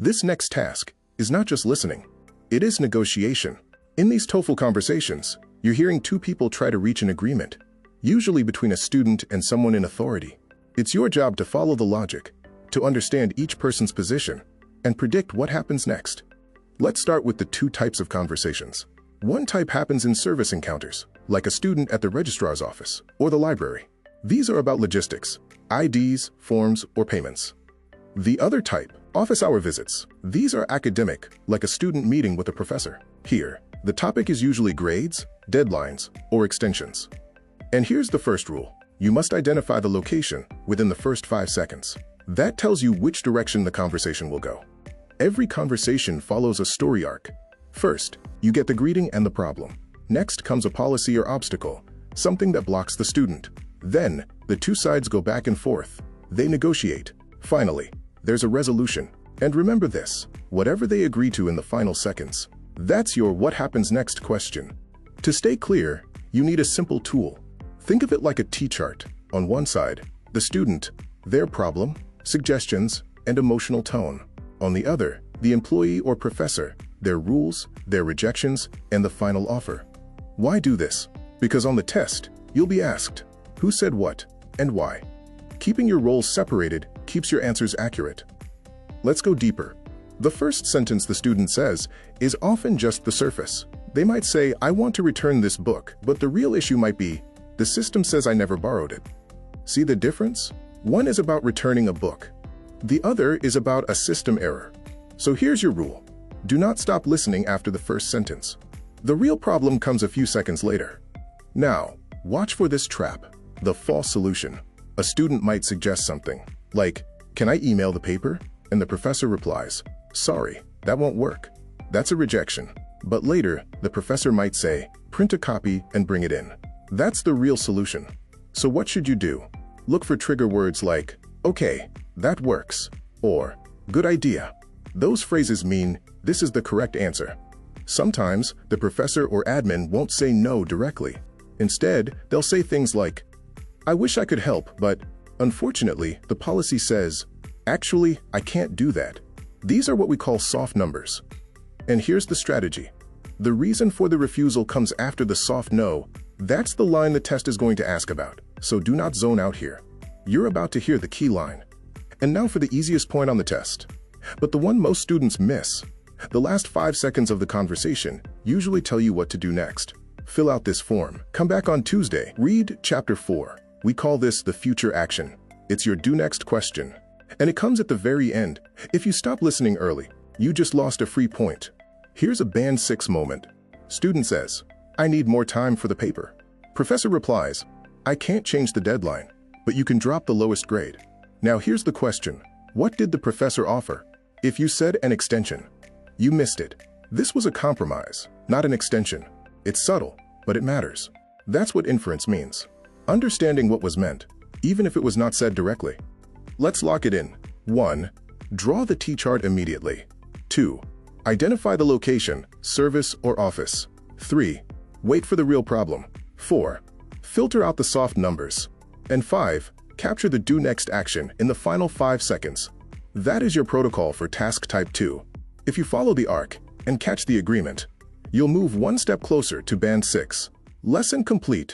This next task is not just listening, it is negotiation. In these TOEFL conversations, you're hearing two people try to reach an agreement, usually between a student and someone in authority. It's your job to follow the logic, to understand each person's position, and predict what happens next. Let's start with the two types of conversations. One type happens in service encounters, like a student at the registrar's office or the library. These are about logistics, IDs, forms, or payments. The other type, office hour visits. These are academic, like a student meeting with a professor. Here, the topic is usually grades, deadlines, or extensions. And here's the first rule. You must identify the location within the first 5 seconds. That tells you which direction the conversation will go. Every conversation follows a story arc. First, you get the greeting and the problem. Next comes a policy or obstacle, something that blocks the student. Then, the two sides go back and forth. They negotiate. Finally, there's a resolution. And remember this, whatever they agree to in the final seconds, that's your what happens next question. To stay clear, you need a simple tool. Think of it like a T-chart. On one side, the student, their problem, suggestions, and emotional tone. On the other, the employee or professor, their rules, their rejections, and the final offer. Why do this? Because on the test, you'll be asked, who said what, and why? Keeping your roles separated keeps your answers accurate. Let's go deeper. The first sentence the student says is often just the surface. They might say, I want to return this book, but the real issue might be, the system says I never borrowed it. See the difference? One is about returning a book. The other is about a system error. So here's your rule. Do not stop listening after the first sentence. The real problem comes a few seconds later. Now, watch for this trap, the false solution. A student might suggest something, like, can I email the paper? And the professor replies, sorry, that won't work. That's a rejection. But later, the professor might say, print a copy and bring it in. That's the real solution. So what should you do? Look for trigger words like, okay, that works, or good idea. Those phrases mean this is the correct answer. Sometimes, the professor or admin won't say no directly. Instead, they'll say things like, I wish I could help, but unfortunately, the policy says, actually, I can't do that. These are what we call soft numbers. And here's the strategy. The reason for the refusal comes after the soft no. That's the line the test is going to ask about, so do not zone out here. You're about to hear the key line. And now for the easiest point on the test, but the one most students miss. The last 5 seconds of the conversation usually tell you what to do next. Fill out this form. Come back on Tuesday. Read Chapter 4. We call this the future action. It's your do next question. And it comes at the very end. If you stop listening early, you just lost a free point. Here's a Band 6 moment. Student says, I need more time for the paper. Professor replies, I can't change the deadline, but you can drop the lowest grade. Now here's the question. What did the professor offer? If you said an extension, you missed it. This was a compromise, not an extension. It's subtle, but it matters. That's what inference means. Understanding what was meant, even if it was not said directly. Let's lock it in. 1. Draw the T-chart immediately. 2. Identify the location, service, or office. 3. Wait for the real problem. 4. Filter out the soft numbers. And 5. Capture the do next action in the final 5 seconds. That is your protocol for task type 2. If you follow the arc and catch the agreement, you'll move one step closer to Band 6. Lesson complete.